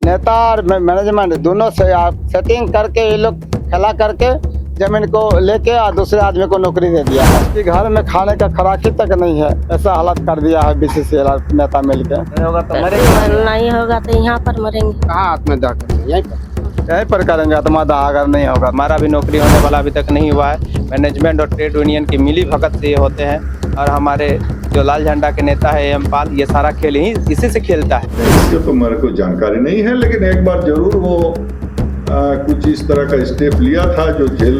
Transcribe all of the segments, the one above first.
नेता और मैनेजमेंट दोनों से सेटिंग करके ये लोग खिला करके जमीन को लेके और दूसरे आदमी को नौकरी दे दिया है कि घर में खाने का खुराकी तक नहीं है, ऐसा हालत कर दिया है बीसीसीएल नेता मिलके। नहीं होगा तो मरेंगे। नहीं होगा तो यहाँ पर मरेंगे। कहाँ आत्मदाह करेंगे? यहीं पर करेंगे आत्मदाह अगर नहीं होगा। हमारा भी नौकरी होने वाला अभी तक नहीं हुआ है। मैनेजमेंट और ट्रेड यूनियन की मिली भगत से ये होते हैं और हमारे जो लाल झंडा के नेता है एमपाल, ये सारा खेल ही इसी से खेलता है। इसकी तो मेरे को जानकारी नहीं है, लेकिन एक बार जरूर वो कुछ इस तरह का स्टेप लिया था जो जेल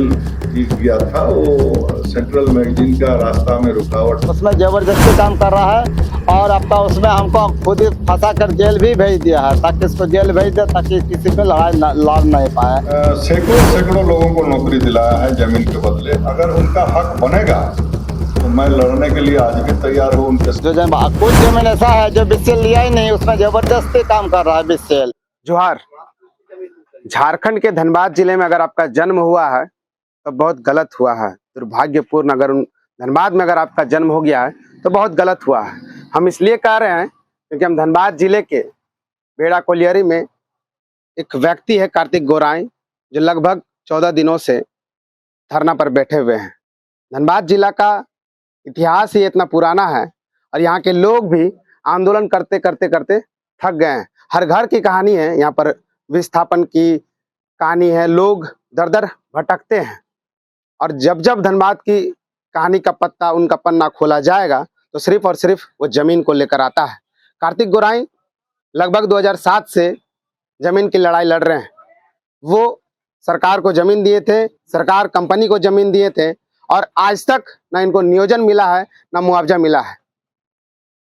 किया था। वो सेंट्रल मैगजीन का रास्ता में रुकावट, उसमें जबरदस्ती काम कर रहा है और आपका उसमें हमको खुद ही फंसा कर जेल भी भेज दिया है ताकि इसको जेल भेज दे ताकि किसी पे लड़ाई लड़ नहीं पाए। सैकड़ों लोगों को नौकरी दिलाया है जमीन के बदले। अगर उनका हक बनेगा तो मैं लड़ने के लिए आज भी तैयार हूँ उनके। जो कुछ जमीन ऐसा है जो बीसीएल लिया ही नहीं, उसमें जबरदस्ती काम कर रहा है बीसीएल। जोहार। झारखंड के धनबाद जिले में अगर आपका जन्म हुआ है तो बहुत गलत हुआ है, दुर्भाग्यपूर्ण। अगर धनबाद में अगर आपका जन्म हो गया है तो बहुत गलत हुआ है। हम इसलिए कह रहे हैं क्योंकि हम धनबाद जिले के बेड़ा कोलियरी में एक व्यक्ति है कार्तिक गोराई, जो लगभग 14 दिनों से धरना पर बैठे हुए हैं। धनबाद जिला का इतिहास ही इतना पुराना है और यहाँ के लोग भी आंदोलन करते करते करते थक गए हैं। हर घर की कहानी है, यहाँ पर विस्थापन की कहानी है, लोग दर दर भटकते हैं। और जब जब धनबाद की कहानी का पत्ता, उनका पन्ना खोला जाएगा तो सिर्फ और सिर्फ वो जमीन को लेकर आता है। कार्तिक गोराई लगभग 2007 से जमीन की लड़ाई लड़ रहे हैं। वो सरकार को जमीन दिए थे, सरकार कंपनी को जमीन दिए थे और आज तक ना इनको नियोजन मिला है ना मुआवजा मिला है।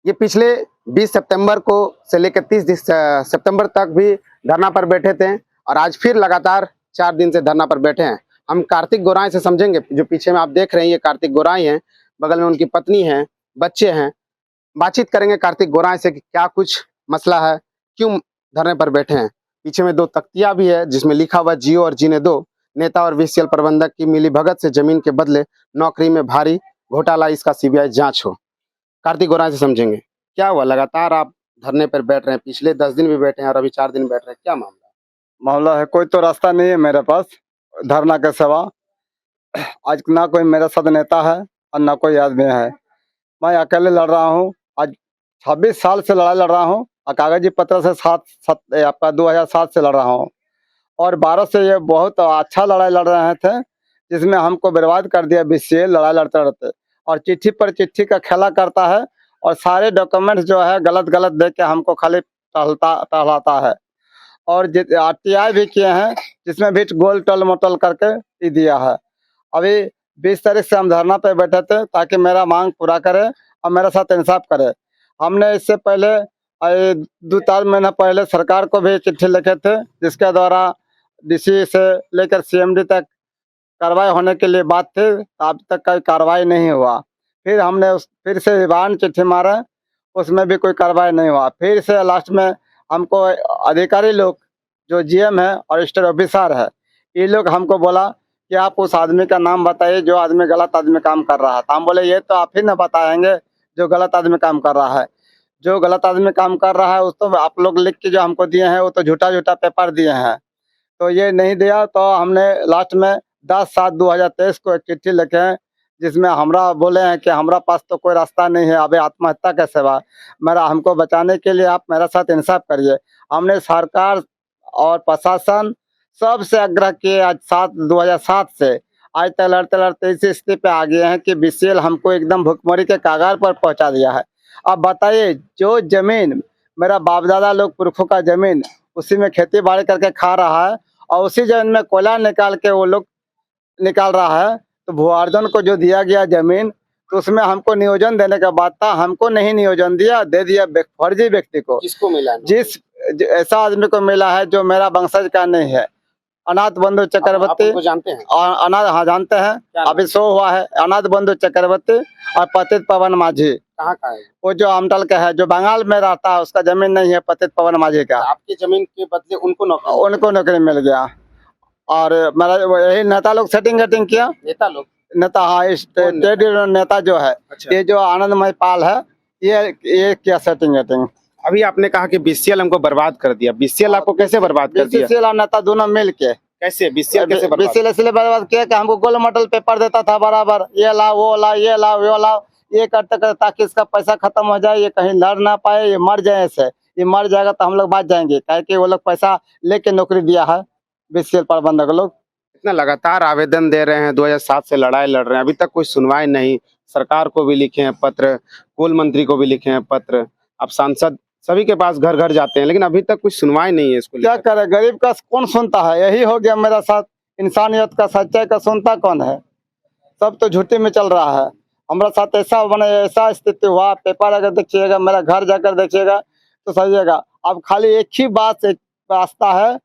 ये पिछले 20 सितंबर को से लेकर 30 सितंबर तक भी धरना पर बैठे थे और आज फिर लगातार 4 दिन से धरना पर बैठे हैं। हम कार्तिक गोराई से समझेंगे, जो पीछे में आप देख रहे हैं ये कार्तिक गोराई हैं, बगल में उनकी पत्नी है, बच्चे हैं। बातचीत करेंगे कार्तिक गोराई से कि क्या कुछ मसला है, क्यों धरने पर बैठे हैं। पीछे में 2 तख्तियां भी है जिसमें लिखा हुआ जियो और जीने दो। नेता और बीसीएल प्रबंधक की मिली भगत से जमीन के बदले नौकरी में भारी घोटाला, इसका सीबीआई जांच हो। कार्तिक गोराई से समझेंगे क्या हुआ। लगातार आप धरने पर बैठ रहे हैं, पिछले 10 दिन भी बैठे हैं और अभी 4 दिन बैठ रहे हैं, क्या मामला है? कोई तो रास्ता नहीं है मेरे पास धरना के सिवा। आज ना कोई मेरे साथ नेता है और ना कोई आदमी है। मैं अकेले लड़ रहा हूँ। आज 26 साल से लड़ाई लड़ रहा हूँ और कागजी पत्र से आपका 2007 से लड़ रहा हूँ और 12 से ये बहुत अच्छा लड़ाई लड़ रहे थे जिसमें हमको बर्बाद कर दिया बीसीएल लड़ाई लड़ते लड़ते। और चिट्ठी पर चिट्ठी का खेला करता है और सारे डॉक्यूमेंट्स जो है गलत गलत दे के हमको खाली टहलाता है। और आरटीआई भी किए हैं जिसमें भी गोल टल मोटल करके ही दिया है। अभी 20 तारीख से हम धरना पे बैठे थे ताकि मेरा मांग पूरा करे और मेरे साथ इंसाफ करे। हमने इससे पहले 2-4 महीना पहले सरकार को भी चिट्ठी लिखे थे जिसके द्वारा डीसी से लेकर सीएमडी तक कार्रवाई होने के लिए बात थी, अब तक कोई कार्रवाई नहीं हुआ। फिर हमने फिर से विभान चिट्ठी मारे, उसमें भी कोई कार्रवाई नहीं हुआ। फिर से लास्ट में हमको अधिकारी लोग जो जीएम है और स्टेट ऑफिसर है, ये लोग हमको बोला कि आप उस आदमी का नाम बताइए जो आदमी गलत आदमी काम कर रहा है। तो हम बोले ये तो आप ही ना बताएंगे जो गलत आदमी काम कर रहा है। जो गलत आदमी काम कर रहा है उस तो आप लोग लिख के जो हमको दिए हैं वो तो झूठा पेपर दिए हैं, तो ये नहीं दिया। तो हमने लास्ट में 10/7/2023 को एक चिट्ठी लिखे हैं जिसमें हमरा बोले हैं कि हमारा पास तो कोई रास्ता नहीं है अभी आत्महत्या के सिवा, हमको बचाने के लिए आप मेरे साथ इंसाफ करिए। हमने सरकार और प्रशासन सबसे आग्रह किए। आज 2007 से आज तक लड़ते लड़ते इस स्थिति पे आ गए हैं कि बीसीएल हमको एकदम भुखमरी के कागार पर पहुंचा दिया है। अब बताइए, जो जमीन मेरा बाप दादा लोग पुरखों का जमीन, उसी में खेती बाड़ी करके खा रहा है और उसी जमीन में कोयला निकाल के वो लोग निकाल रहा है। तो भू अर्जन को जो दिया गया जमीन, तो उसमें हमको नियोजन देने का बात था, हमको नहीं नियोजन दिया, दे दिया फर्जी व्यक्ति को। किसको मिला? ऐसा आदमी को मिला है जो मेरा वंशज का नहीं है। अनाथ बंधु चक्रवर्ती जानते हैं? अनाथ, हाँ जानते हैं, अभी शो हुआ है। अनाथ बंधु चक्रवर्ती और पतित पवन माझी। कहाँ का है वो? जो अमटल का है, जो बंगाल में रहता है, उसका जमीन नहीं है पतित पवन माझी का। आपकी जमीन के बदले उनको नौकरी मिल गया। और मेरा यही नेता लोग सेटिंग किया। नेता हाँ, इस ट्रेड यूनियन नेता जो है, अच्छा। ये जो आनंदमय पाल है, ये क्या सेटिंग अभी आपने कहा कि बीसीएल हमको बर्बाद कर दिया, बीसीएल आपको कैसे बर्बाद कर दिया? बीसीसीएल और नेता दोनों मिल के कैसे बीसीएल कैसे बर्बाद? बीसीएल इसलिए बर्बाद किया कि हमको गोल्ड मेडल पेपर देता था बराबर, ये लाओ वो लाओ ये लाओ वो लाओ, ये करते करते ताकि इसका पैसा खत्म हो जाए, ये कहीं लड़ ना पाए, ये मर जाए ऐसे, ये मर जाएगा तो हम लोग बच जाएंगे, काहे कि वो लोग पैसा लेके नौकरी दिया है बीसीएल प्रबंधक लोग। इतना लगातार आवेदन दे रहे हैं, 2007 से लड़ाई लड़ रहे हैं, अभी तक कोई सुनवाई नहीं। सरकार को भी लिखे हैं पत्र, कोल मंत्री को भी लिखे हैं पत्र, अब सांसद सभी के पास घर घर जाते हैं, लेकिन अभी तक कुछ सुनवाई नहीं है इसको क्या लेकर। करे, गरीब का कौन सुनता है, यही हो गया मेरा साथ, इंसानियत का सच्चाई का सुनता कौन है, सब तो झूठे में चल रहा है। हमारा साथ ऐसा बने, ऐसा स्थिति हुआ, पेपर अगर देखिएगा, मेरा घर जाकर देखिएगा तो सहिएगा। अब खाली एक ही बात, एक रास्ता है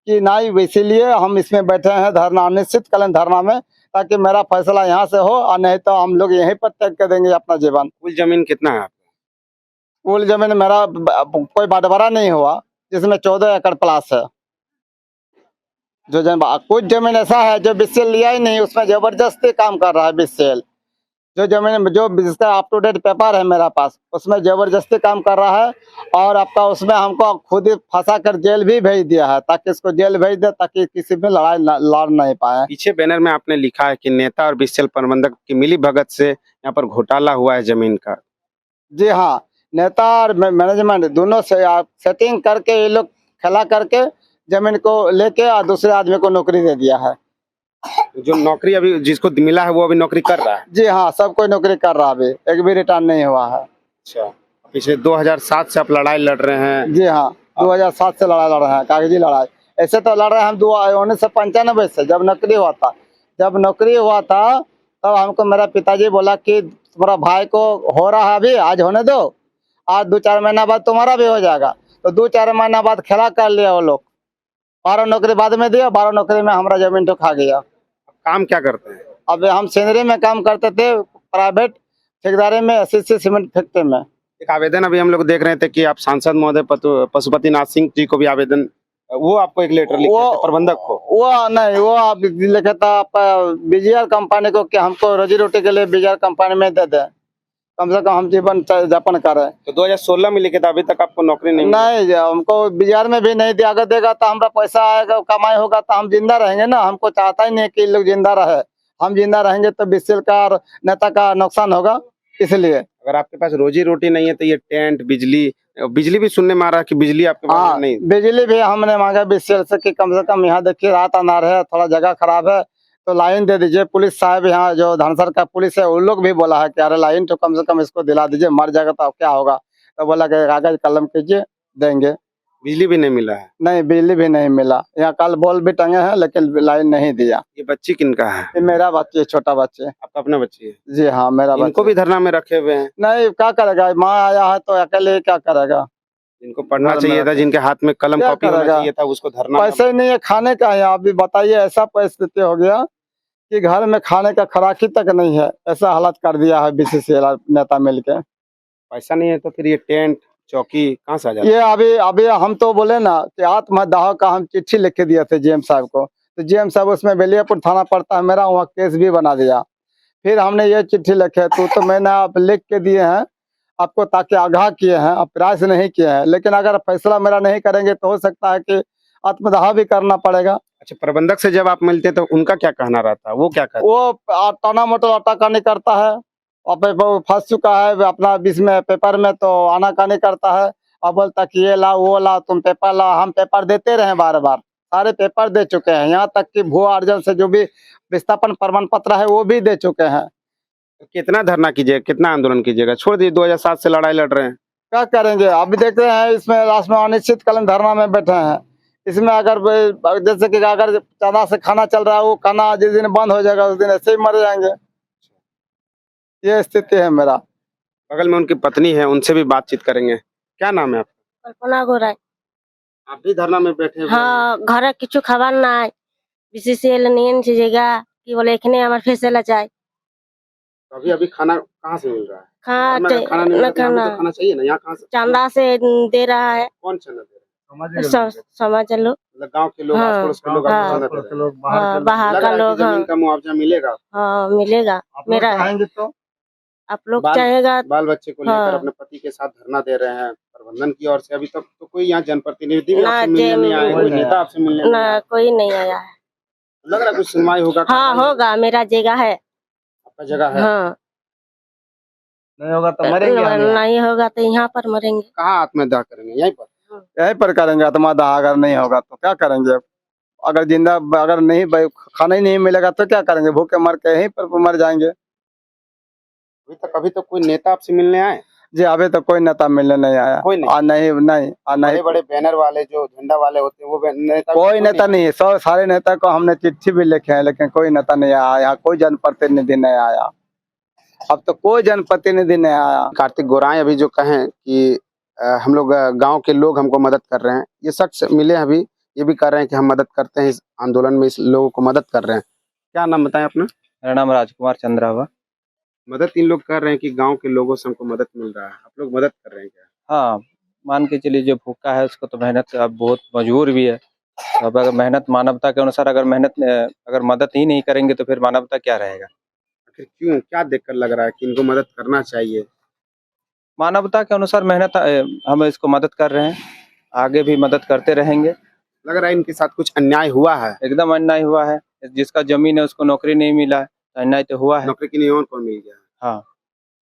कि नहीं, इसीलिए हम इसमें बैठे हैं धरना, अनिश्चितकालीन धरना में, ताकि मेरा फैसला यहाँ से हो, और नहीं तो हम लोग यहीं पर त्याग कर देंगे अपना जीवन। कुल जमीन कितना है आपका? कुल जमीन मेरा कोई बंटवारा नहीं हुआ, जिसमें 14 एकड़ प्लस है। जो कुछ जमीन ऐसा है जो बीसीएल लिया ही नहीं, उसमें जबरदस्ती काम कर रहा है बीसीएल। जो जमीन जो जिसका अप टू डेट पेपर है मेरा पास, उसमें जबरदस्ती काम कर रहा है, और आपका उसमें हमको खुद ही फंसा कर जेल भी भेज दिया है, ताकि इसको जेल भेज दे, ताकि किसी में लड़ाई लड़ नहीं पाए। पीछे बैनर में आपने लिखा है कि नेता और बीसीएल प्रबंधक की मिली भगत से यहाँ पर घोटाला हुआ है जमीन का। जी हाँ, नेता और मैनेजमेंट दोनों से सेटिंग करके ये लोग खेला करके जमीन को लेके और दूसरे आदमी को नौकरी दे दिया है। जो नौकरी अभी जिसको मिला है वो अभी नौकरी कर रहा है? जी हाँ, सब कोई नौकरी कर रहा है, अभी एक भी रिटर्न नहीं हुआ है। अच्छा, पिछले 2007 से आप लड़ाई लड़ रहे हैं? जी हाँ, 2007 से लड़ाई लड़ रहे हैं, कागजी लड़ाई। ऐसे तो लड़ रहे हैं हम 1995 से, जब नौकरी हुआ था। जब नौकरी हुआ था तब हमको मेरा पिताजी बोला कि तुम्हारा भाई को हो रहा है अभी, आज होने दो, आज 2-4 महीना बाद तुम्हारा भी हो जाएगा। तो 2-4 महीना बाद खेला कर लिया वो लोग, 12 नौकरी बाद में दिया, 12 नौकरी में हमारा जमीन तो खा गया। काम क्या करते हैं? अब हम सेंदरी में काम करते थे, प्राइवेट ठेकेदारी में, एसएससी सीमेंट फैक्ट्री में। एक आवेदन अभी हम लोग देख रहे थे कि आप सांसद महोदय पशुपतिनाथ सिंह जी को भी आवेदन, वो आपको एक लेटर लिखे थे प्रबंधक को? वो नहीं, वो आप लिखा था आपका बीजीआर कंपनी को कि हमको रोजी रोटी के लिए बीजीआर कंपनी में दे दे, कम से कम हम जीवन यापन करें। तो 2016 में लिखे था, अभी तक आपको नौकरी नहीं? नहीं, हमको बीजीआर में भी नहीं दिया। अगर देगा तो हमारा पैसा आएगा, कमाई होगा तो हम जिंदा रहेंगे ना। हमको चाहता ही नहीं कि लोग जिंदा रहे, हम जिंदा रहेंगे तो बीसीएल का और नेता का नुकसान होगा, इसलिए। अगर आपके पास रोजी रोटी नहीं है तो ये टेंट, बिजली भी सुनने में आ रहा है कि बिजली आपके पास नहीं? बिजली भी हमने मांगा बीसीएल से कि कम से कम यहाँ देखिए रात अनार है, थोड़ा जगह खराब है तो लाइन दे दीजिए। पुलिस साहब यहाँ जो धनसर का पुलिस है, उन लोग भी बोला है कि अरे लाइन तो कम से कम इसको दिला दीजिए, मर जाएगा तो क्या होगा। तो बोला कि कागज कलम कीजिए, देंगे। बिजली भी नहीं मिला है? नहीं, बिजली भी नहीं मिला। यहाँ कल बॉल भी टंगे हैं, लेकिन लाइन नहीं दिया। ये बच्ची किनका है? ये मेरा बच्ची, छोटा बच्चे। आपका अपना बच्ची है? जी हाँ, मेरा बच्चा। इनको भी धरना में रखे हुए हैं? नहीं, क्या करेगा, माँ आया है तो अकेले क्या करेगा। जिनको पढ़ना चाहिए था, जिनके हाथ में कलम कॉपी होना चाहिए था, उसको धरना। पैसे ही नहीं है खाने का है। अभी बताइए, ऐसा परिस्थिति हो गया कि घर में खाने का खुराकी तक नहीं है, ऐसा हालत कर दिया है बीसीसीएल नेता मिलके। पैसा नहीं है तो फिर ये टेंट चौकी कहाँ से आ जाता? ये अभी हम तो बोले ना कि आत्मदाह का हम चिट्ठी लिख के दिए थे जीएम साहब को, तो जीएम साहब उसमें बेलियापुर थाना पड़ता है मेरा, वहाँ केस भी बना दिया। फिर हमने ये चिट्ठी लिखे तो मैंने आप लिख के दिए हैं आपको, ताकि आगाह किए हैं, आप प्रयास नहीं किए हैं। लेकिन अगर फैसला मेरा नहीं करेंगे तो हो सकता है कि आत्मदाह भी करना पड़ेगा। अच्छा, प्रबंधक से जब आप मिलते तो उनका क्या कहना रहता, वो क्या कहता? वो टाना मोटर आटाकानी करता है, और फंस चुका है अपना बीच में पेपर में, तो आनाकानी करता है और बोलता कि ये लाओ वो लाओ, तुम पेपर लाओ। हम पेपर देते रहे, बार बार सारे पेपर दे चुके हैं, यहाँ तक कि भू अर्जन से जो भी विस्थापन प्रमाण पत्र है वो भी दे चुके हैं। कितना धरना कीजिएगा, कितना आंदोलन कीजिएगा? छोड़ दीजिए, 2007 से लड़ाई लड़ रहे हैं, क्या करेंगे। अभी देख रहे हैं, इसमें लास्ट में अनिश्चितकालीन धरना में बैठे हैं। इसमें अगर जैसे कि अगर चंदा से खाना चल रहा है, वो खाना जिस दिन बंद हो जाएगा उस दिन ऐसे ही मर जाएंगे। ये स्थिति है मेरा। बगल में उनकी पत्नी है, उनसे भी बातचीत करेंगे। क्या नाम है आपका? कल्पना गोराई। आप भी धरना में बैठे हुए हैं? हाँ, घर किछु खाबार নাই, बीसीसीएल নিয়ে নিছে জায়গা, কি বলে এখানে আমার ফেসলা চাই। तो अभी खाना कहाँ से मिल रहा है? हाँ, घर में अगर खाना नहीं मिल रहा तो यहाँ भी तो खाना चाहिए ना, यहाँ कहाँ से? चंदा से दे रहा है। कौन चंदा दे रहा है? समाज लोग, मतलब गांव के लोग, हाँ, आस पड़ोस के लोग हाँ, आपको चंदा दे रहे हैं? हाँ, बाहर लग का रहा है लोग। कि जमीन का मुआवजा मिलेगा? हाँ, मिलेगा। मेरा चाहेंगे तो आप लोग चाहेगा। बाल बच्चे को लेकर हाँ। अपने पति के साथ धरना दे रहे हैं। प्रबंधन की ओर से अभी तक तो कोई यहाँ जनप्रतिनिधि भी ना, आपसे मिलने नहीं आए, कोई नहीं नेता आपसे मिलने नहीं ना आए? कोई नहीं आया है। लग रहा है कुछ सुनवाई होगा? हाँ होगा, मेरा जगह है। आपका जगह है? हाँ नहीं होगा तो मरेंगे हम यहाँ। नहीं होगा तो यहाँ पर मरेंगे। कहाँ आत्मदाह करेंगे? यहीं पर? यहीं पर करेंगे आत्मदाह। अगर नहीं होगा तो क्या करेंगे? अगर जिंदा अगर नहीं खाना ही नहीं मिलेगा तो क्या करेंगे? भूखे मर के यहीं पर मर जाएंगे। अभी तक कोई नेता आपसे मिलने आए? जी अभी तो कोई नेता मिलने नहीं आया। कोई नहीं? नहीं बड़े बड़े बैनर वाले जो झंडा वाले होते हैं वो नेता? कोई नेता नहीं है। सारे नेता को हमने चिट्ठी भी लिखे हैं लेकिन कोई नेता नहीं आया। यहाँ कोई जनप्रतिनिधि नहीं आया। अब तो कोई जनप्रतिनिधि नहीं आया। कार्तिक गोराई अभी जो कहें कि हम लोग गांव के लोग हमको मदद कर रहे हैं, ये शख्स मिले अभी, ये भी कर रहे हैं कि हम मदद करते हैं इस आंदोलन में, इस लोगों को मदद कर रहे हैं। क्या नाम बताएं अपना? मेरा नाम राजकुमार चंद्रावा। मदद इन लोग कर रहे हैं कि गांव के लोगों से हमको मदद मिल रहा है, आप लोग मदद कर रहे हैं क्या? हाँ, मान के चलिए जो भूखा है उसको तो मेहनत अब बहुत मजबूर भी है। अब अगर मेहनत मानवता के अनुसार अगर मदद ही नहीं करेंगे तो फिर मानवता क्या रहेगा? आखिर क्यों, क्या देखकर लग रहा है कि इनको मदद करना चाहिए? मानवता के अनुसार मेहनत हम इसको मदद कर रहे हैं, आगे भी मदद करते रहेंगे। लग रहा है इनके साथ कुछ अन्याय हुआ है? एकदम अन्याय हुआ है। जिसका जमीन है उसको नौकरी नहीं मिला है, तो अन्याय तो हुआ है। नौकरी की नहीं और कौन मिल गया? हाँ,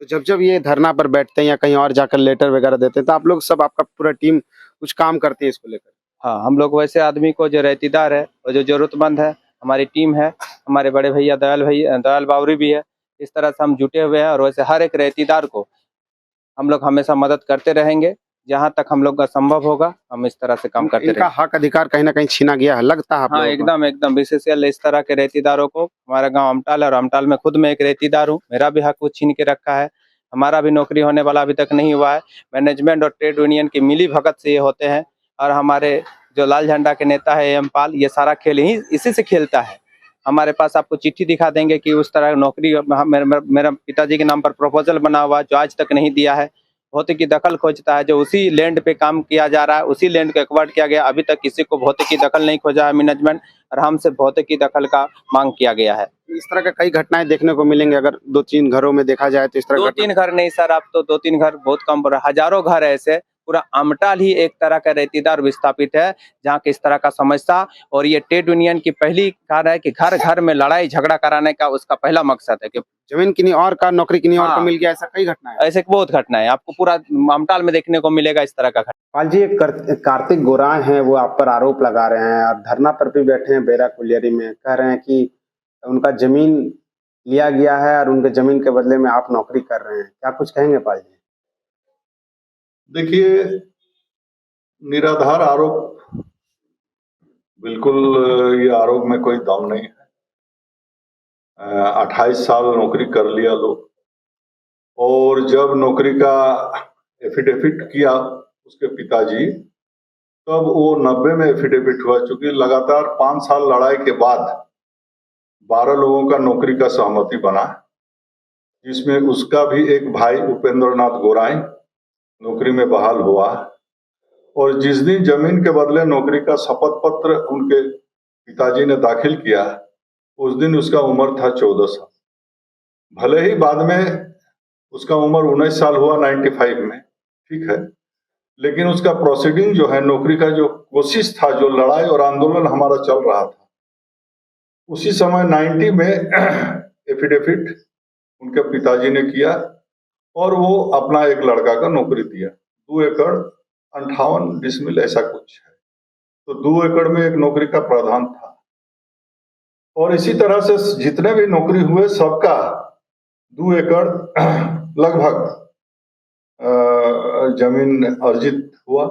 तो जब जब ये धरना पर बैठते हैं या कहीं और जाकर लेटर वगैरह देते हैं तो आप लोग सब, आपका पूरा टीम कुछ काम करती है इसको लेकर? हाँ, हम लोग वैसे आदमी को जो रहतीदार है और जो जरूरतमंद है, हमारी टीम है, हमारे बड़े भैया दयाल बावरी भी है, इस तरह से हम जुटे हुए हैं। और वैसे हर एक रहतीदार को हम लोग हमेशा मदद करते रहेंगे। जहाँ तक हम लोग का संभव होगा हम इस तरह से काम करते इनका रहेंगे। हक अधिकार कहीं ना कहीं छीना गया है लगता है आप हाँ, लोगों को? एकदम विशेषकर इस तरह के रहतीदारों को, हमारा गांव अमटाल है और अमटाल में खुद मैं एक रहतीदार हूँ, मेरा भी हक वो छीन के रखा है। हमारा भी नौकरी होने वाला अभी तक नहीं हुआ है। मैनेजमेंट और ट्रेड यूनियन की मिली भगत से ये होते हैं। और हमारे जो लाल झंडा के नेता है एम पाल, ये सारा खेल ही इसी से खेलता है। हमारे पास आपको चिट्ठी दिखा देंगे कि उस तरह नौकरी मेरा पिताजी के नाम पर प्रपोजल बना हुआ जो आज तक नहीं दिया है। भौतिक की दखल खोजता है, जो उसी लैंड पे काम किया जा रहा है, उसी लैंड को एक्वायर्ड किया गया। अभी तक किसी को भौतिक की दखल नहीं खोजा है मैनेजमेंट, और हमसे भौतिक की दखल का मांग किया गया है। इस तरह का कई घटनाएं देखने को मिलेंगे अगर 2-3 घरों में देखा जाए तो। इस तरह 2-3 घर नहीं सर, आप तो 2-3 घर बहुत कम पड़ रहा है। हजारों घर ऐसे, पूरा अमटाल ही एक तरह का रहतीदार विस्थापित है जहाँ की इस तरह का समस्या। और ये ट्रेड यूनियन की पहली कार्य है कि घर घर में लड़ाई झगड़ा कराने का उसका पहला मकसद है कि जमीन किन्हीं और का, नौकरी किन्हीं और को हाँ। मिल गया, ऐसा कई घटनाएं। ऐसे बहुत घटनाएं आपको पूरा अमटाल में देखने को मिलेगा इस तरह का घटना। पाल जी, कार्तिक गोराई हैं, वो आप पर आरोप लगा रहे हैं और धरना पर भी बैठे हैं बेरा कुलियरी में, कह रहे हैं कि उनका जमीन लिया गया है और उनके जमीन के बदले में आप नौकरी कर रहे हैं। क्या कुछ कहेंगे पाल जी? देखिए, निराधार आरोप, बिल्कुल ये आरोप में कोई दम नहीं है। 28 साल नौकरी कर लिया लोग, और जब नौकरी का एफिडेविट किया उसके पिताजी, तब वो 90 में एफिडेविट हुआ। चूंकि लगातार 5 साल लड़ाई के बाद 12 लोगों का नौकरी का सहमति बना, जिसमें उसका भी एक भाई उपेंद्र नाथ गोराई नौकरी में बहाल हुआ। और जिस दिन जमीन के बदले नौकरी का शपथ पत्र उनके पिताजी ने दाखिल किया, उस दिन उसका उम्र था 14 साल। भले ही बाद में उसका उम्र 19 साल हुआ 95 में, ठीक है, लेकिन उसका प्रोसीडिंग जो है, नौकरी का जो कोशिश था, जो लड़ाई और आंदोलन हमारा चल रहा था, उसी समय 90 में एफिडेविट उनके पिताजी ने किया और वो अपना एक लड़का का नौकरी दिया। 2 एकड़ 58 डिसमिल ऐसा कुछ है, तो 2 एकड़ में एक नौकरी का प्रावधान था। और इसी तरह से जितने भी नौकरी हुए सबका 2 एकड़ लगभग जमीन अर्जित हुआ।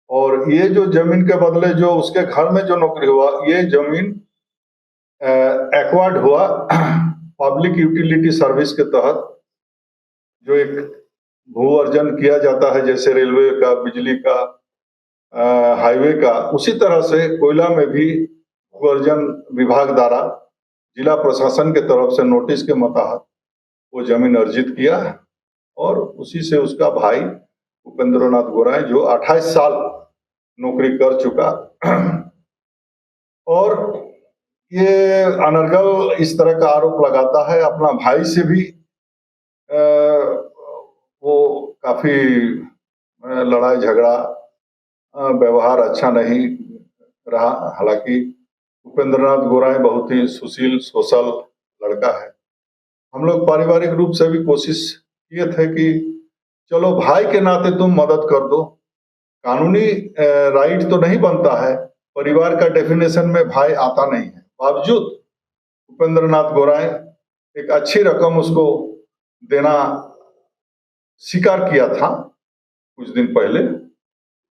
और ये जो जमीन के बदले जो उसके घर में जो नौकरी हुआ, ये जमीन एक्वायर्ड हुआ पब्लिक यूटिलिटी सर्विस के तहत, जो एक भू अर्जन किया जाता है, जैसे रेलवे का, बिजली का, हाईवे का, उसी तरह से कोयला में भी भू अर्जन विभाग द्वारा जिला प्रशासन के तरफ से नोटिस के मुताबिक वो जमीन अर्जित किया। और उसी से उसका भाई उपेंद्र नाथ गोराई, जो 28 साल नौकरी कर चुका, और ये अनर्गल इस तरह का आरोप लगाता है। अपना भाई से भी वो काफी लड़ाई झगड़ा, व्यवहार अच्छा नहीं रहा। हालांकि उपेंद्रनाथ गोराई बहुत ही सुशील सोशल लड़का है। हम लोग पारिवारिक रूप से भी कोशिश किए थे कि चलो भाई के नाते तुम मदद कर दो। कानूनी राइट तो नहीं बनता है, परिवार का डेफिनेशन में भाई आता नहीं है। बावजूद उपेंद्रनाथ गोराई एक अच्छी रकम उसको देना स्वीकार किया था कुछ दिन पहले।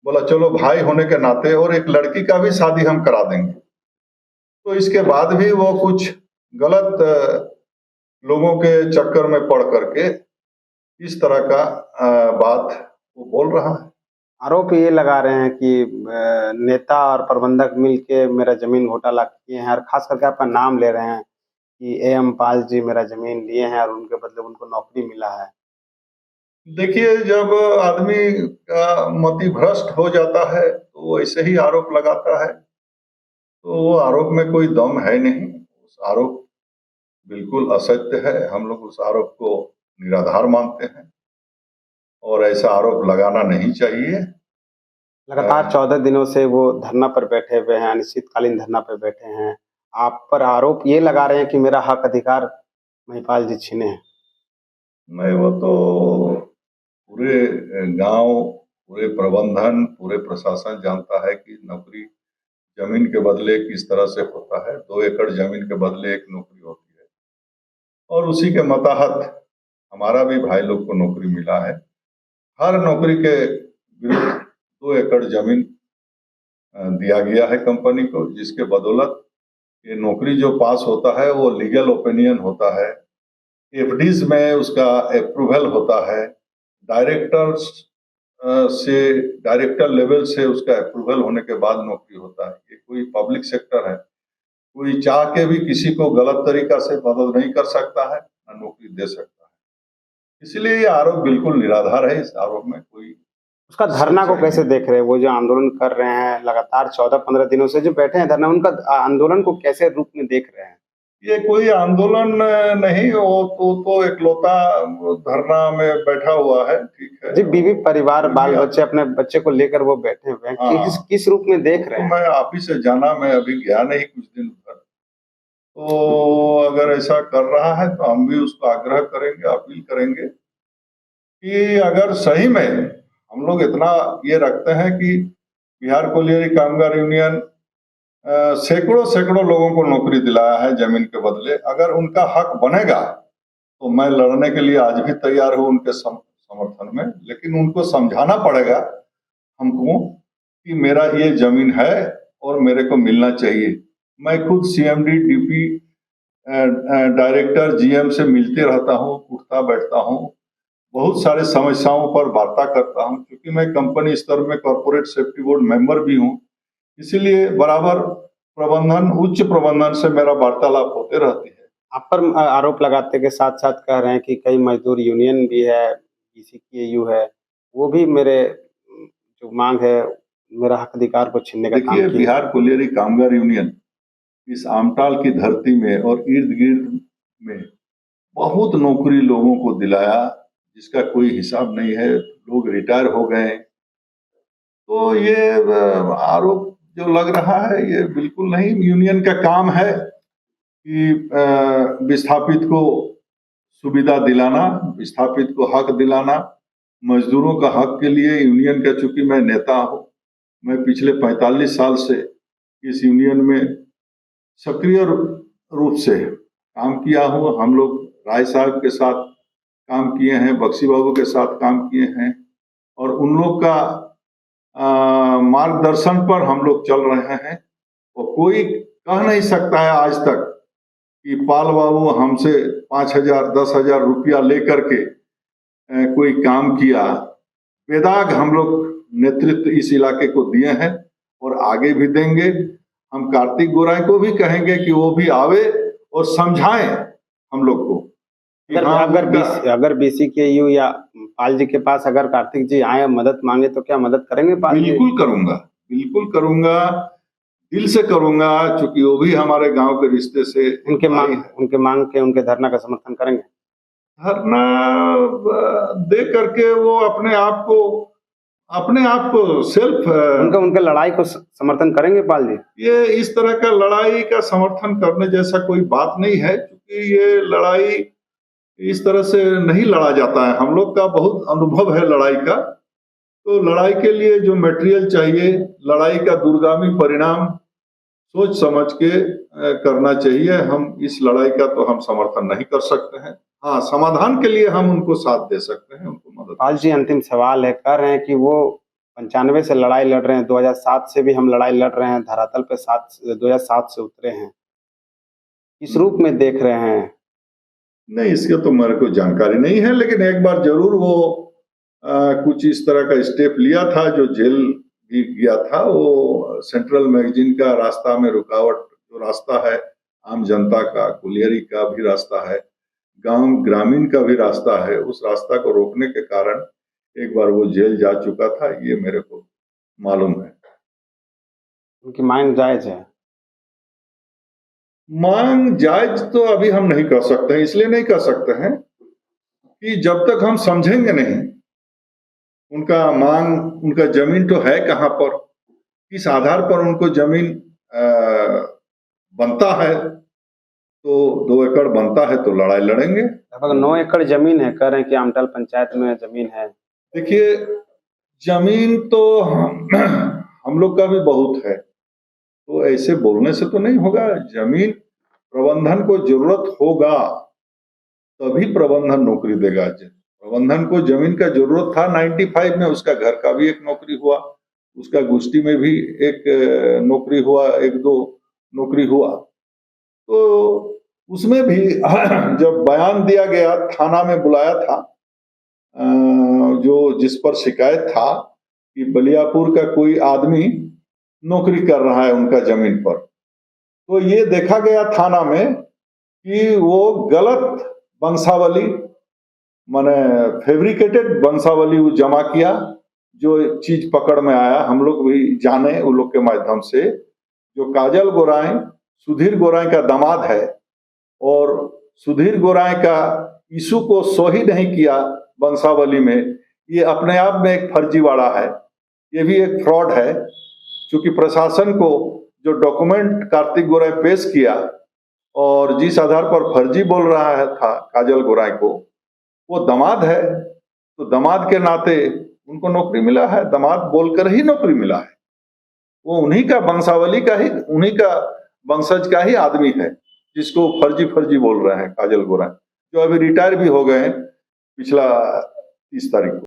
बोला चलो भाई होने के नाते, और एक लड़की का भी शादी हम करा देंगे। तो इसके बाद भी वो कुछ गलत लोगों के चक्कर में पड़ करके इस तरह का बात वो बोल रहा है। आरोप ये लगा रहे हैं कि नेता और प्रबंधक मिलके मेरा जमीन घोटाला किए हैं, और खास करके आपका नाम ले रहे हैं कि एम पाल जी मेरा जमीन लिए हैं और उनके बदले उनको नौकरी मिला है। देखिए, जब आदमी का मति भ्रष्ट हो जाता है तो वो ऐसे ही आरोप लगाता है, तो वो आरोप में कोई दम है नहीं। उस आरोप बिल्कुल असत्य है। हम लोग उस आरोप को निराधार मानते हैं और ऐसा आरोप लगाना नहीं चाहिए। लगातार 14 दिनों से वो धरना पर बैठे हुए हैं, अनिश्चितकालीन धरना पर बैठे हैं। आप पर आरोप ये लगा रहे हैं कि मेरा हक अधिकार महिपाल जी छीने हैं। नहीं, वो तो पूरे गांव, पूरे प्रबंधन, पूरे प्रशासन जानता है कि नौकरी जमीन के बदले किस तरह से होता है। 2 एकड़ जमीन के बदले एक नौकरी होती है, और उसी के मतहत हमारा भी भाई लोग को नौकरी मिला है। हर नौकरी के विरुद्ध 2 एकड़ जमीन दिया गया है कंपनी को, जिसके बदौलत ये नौकरी जो पास होता है वो लीगल ओपिनियन होता है, एफडीज में उसका अप्रूवल होता है, डायरेक्टर लेवल से उसका अप्रूवल होने के बाद नौकरी होता है। ये कोई पब्लिक सेक्टर है, कोई चाह के भी किसी को गलत तरीका से मदद नहीं कर सकता है, ना नौकरी दे सकता है। इसलिए ये आरोप बिल्कुल निराधार है। इस आरोप में कोई उसका धरना को कैसे देख रहे हैं? वो जो आंदोलन कर रहे हैं लगातार 14-15 दिनों से जो बैठे हैं धरना, उनका आंदोलन को कैसे रूप में देख रहे हैं? ये कोई आंदोलन नहीं, वो तो एकलौता धरना में बैठा हुआ है। ठीक है जी, बीवी परिवार बाल बच्चे, अपने बच्चे को लेकर वो बैठे हुए हैं। किस रूप में देख रहे हैं? मैं आप ही से जाना, मैं अभी गया नहीं कुछ दिन भर। तो अगर ऐसा कर रहा है तो हम भी उसको आग्रह करेंगे, अपील करेंगे कि अगर सही में हम लोग इतना ये रखते हैं कि बिहार कोलियरी कामगार यूनियन सैकड़ों लोगों को नौकरी दिलाया है जमीन के बदले, अगर उनका हक बनेगा तो मैं लड़ने के लिए आज भी तैयार हूं उनके समर्थन में। लेकिन उनको समझाना पड़ेगा हमको कि मेरा ये जमीन है और मेरे को मिलना चाहिए। मैं खुद सीएमडी, डीपी, डायरेक्टर, जीएम से मिलते रहता हूँ, उठता बैठता हूँ, बहुत सारे समस्याओं पर वार्ता करता हूँ, क्योंकि मैं कंपनी स्तर में कॉर्पोरेट सेफ्टी बोर्ड मेंबर भी हूँ। इसीलिए बराबर प्रबंधन, उच्च प्रबंधन से मेरा वार्तालाप होते रहती है। आप पर आरोप लगाते के साथ साथ कह रहे हैं कि कई मजदूर यूनियन भी है, बीसीकेयू है, वो भी मेरे जो मांग है मेरा हक अधिकार को छीनने का काम देखिए, किया। बिहार कोलियरी कामगार यूनियन इस आमटाल की धरती में और इर्द गिर्द में बहुत नौकरी लोगों को दिलाया, जिसका कोई हिसाब नहीं है। लोग रिटायर हो गए। तो ये आरोप जो लग रहा है ये बिल्कुल नहीं। यूनियन का काम है कि विस्थापित को सुविधा दिलाना, विस्थापित को हक दिलाना, मजदूरों का हक के लिए यूनियन का, चूंकि मैं नेता हूं, मैं पिछले 45 साल से इस यूनियन में सक्रिय रूप से काम किया हूं। हम लोग राय साहब के साथ काम किए हैं, बख्शी बाबू के साथ काम किए हैं, और उन लोग का मार्गदर्शन पर हम लोग चल रहे हैं। और कोई कह नहीं सकता है आज तक कि पाल बाबू हमसे 5,000 10,000 रुपया लेकर के कोई काम किया। बेदाग हम लोग नेतृत्व इस इलाके को दिए हैं और आगे भी देंगे। हम कार्तिक गोराई को भी कहेंगे कि वो भी आवे और समझाएं हम लोग को। अगर बीसीकेयू या पाल जी के पास अगर कार्तिक जी आए मदद मांगे तो क्या मदद करेंगे पाल जी? बिल्कुल करूंगा, बिल्कुल करूंगा, दिल से करूंगा, क्योंकि वो भी हमारे गांव के रिश्ते से। उनके मांग के उनके धरना का समर्थन करेंगे? धरना दे करके वो अपने आप को अपने आप सेल्फ उनके लड़ाई को समर्थन करेंगे पाल जी? ये इस तरह का लड़ाई का समर्थन करने जैसा कोई बात नहीं है, क्योंकि ये लड़ाई इस तरह से नहीं लड़ा जाता है। हम लोग का बहुत अनुभव है लड़ाई का, तो लड़ाई के लिए जो मटेरियल चाहिए, लड़ाई का दूरगामी परिणाम सोच समझ के करना चाहिए। हम इस लड़ाई का तो हम समर्थन नहीं कर सकते हैं। हाँ, समाधान के लिए हम उनको साथ दे सकते हैं, उनको मदद। पाल जी, अंतिम सवाल है, कह रहे हैं कि वो 95 से लड़ाई लड़ रहे हैं, 2007 से भी हम लड़ाई लड़ रहे हैं, धरातल पे 2007 से उतरे हैं, किस रूप में देख रहे हैं? नहीं, इसके तो मेरे को जानकारी नहीं है, लेकिन एक बार जरूर वो कुछ इस तरह का स्टेप लिया था जो जेल भी गया था। वो सेंट्रल मैगजीन का रास्ता में रुकावट, जो रास्ता है आम जनता का, कुलियरी का भी रास्ता है, गांव ग्रामीण का भी रास्ता है, उस रास्ता को रोकने के कारण एक बार वो जेल जा चुका था, ये मेरे को मालूम है। उनकी मांग जायज है? मांग जायज तो अभी हम नहीं कर सकते हैं, इसलिए नहीं कर सकते हैं कि जब तक हम समझेंगे नहीं उनका मांग, उनका जमीन तो है कहाँ पर, किस आधार पर उनको जमीन बनता है, तो 2 एकड़ बनता है तो लड़ाई लड़ेंगे। लगभग 9 एकड़ जमीन है, कह रहे हैं कि आमटाल पंचायत में जमीन है। देखिए, जमीन तो हम लोग का भी बहुत है, तो ऐसे बोलने से तो नहीं होगा। जमीन प्रबंधन को जरूरत होगा तभी प्रबंधन नौकरी देगा। प्रबंधन को जमीन का जरूरत था 95 में, उसका घर का भी एक नौकरी हुआ, उसका गुष्टी में भी एक नौकरी हुआ, 1-2 नौकरी हुआ। तो उसमें भी जब बयान दिया गया, थाना में बुलाया था, जो जिस पर शिकायत था कि बलियापुर का कोई आदमी नौकरी कर रहा है उनका जमीन पर, तो ये देखा गया थाना में कि वो गलत वंशावली, माने फैब्रिकेटेड वंशावली वो जमा किया। जो चीज पकड़ में आया, हम लोग भी जाने उन लोग के माध्यम से, जो काजल गोराई सुधीर गोराई का दामाद है और सुधीर गोराई का ईशु को सही नहीं किया वंशावली में, ये अपने आप में एक फर्जीवाड़ा है, ये भी एक फ्रॉड है। क्योंकि प्रशासन को जो डॉक्यूमेंट कार्तिक गोराई पेश किया और जिस आधार पर फर्जी बोल रहा है था काजल गोराई को, वो दामाद है, तो दामाद के नाते उनको नौकरी मिला है, दामाद बोलकर ही नौकरी मिला है। वो उन्हीं का वंशावली का ही, उन्हीं का वंशज का ही आदमी है जिसको फर्जी बोल रहे हैं काजल गोराई, जो अभी रिटायर भी हो गए पिछला 30 तारीख को।